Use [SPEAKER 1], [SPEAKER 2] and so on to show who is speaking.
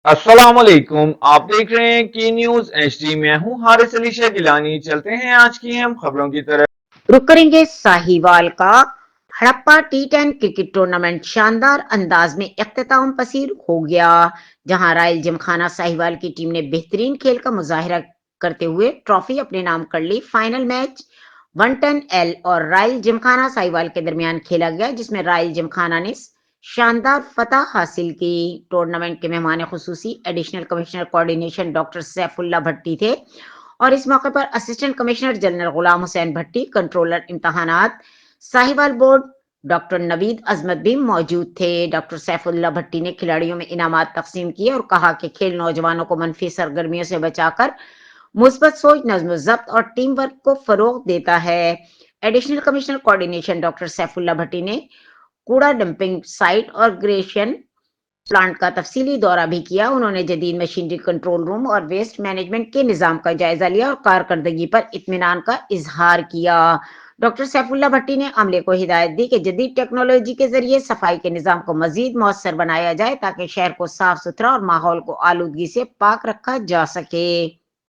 [SPEAKER 1] अस्सलाम वालेकुम। आप देख रहे हैं की न्यूज एचडी। मैं हूं हारिस अली शाह गिलानी। चलते हैं आज की हम खबरों की तरफ।
[SPEAKER 2] रुक करेंगे साहिवाल का हड़प्पा टी10 क्रिकेट टूर्नामेंट शानदार अंदाज में इख्तिताम पसीर हो गया, जहां रॉयल जिमखाना साहिवाल की टीम ने बेहतरीन खेल का मुजाहिरा करते हुए ट्रॉफी अपने नाम कर ली। फाइनल मैच 110L और रॉयल जिमखाना साहिवाल के दरमियान खेला गया, जिसमें रॉयल जिमखाना ने शानदार फतह हासिल की। टूर्नामेंट के मेहमान खुसूसी additional commissioner coordination doctor Saifullah Bhatti थे, और इस मौके पर assistant commissioner general Ghulam Hussain Bhatti, controller इम्तहानात साहिवाल बोर्ड डॉक्टर नवीद अजमत भी मौजूद थे। डॉक्टर सैफुल्ला भट्टी ने खिलाड़ियों में इनामात तकसीम किए और कहा कि खेल नौजवानों को मनफी सरगर्मियों से बचाकर मुस्बत सोच, नज्म ज़ब्त और टीम वर्क को फरोग देता है। Additional commissioner coordination doctor Saifullah Bhatti ने कूड़ा डंपिंग साइट और ग्रेशन प्लांट का तफसीली दौरा भी किया। उन्होंने जदीद मशीनरी कंट्रोल रूम और वेस्ट मैनेजमेंट के निज़ाम का जायजा लिया और कारकर्दगी पर इत्मीनान का इजहार किया। डॉक्टर सैफुल्ला भट्टी ने अमले को हिदायत दी कि जदीद टेक्नोलॉजी के जरिए सफाई के निज़ाम को मजीद मौसर बनाया जाए, ताकि शहर को साफ सुथरा और माहौल को आलूदगी से पाक रखा जा सके।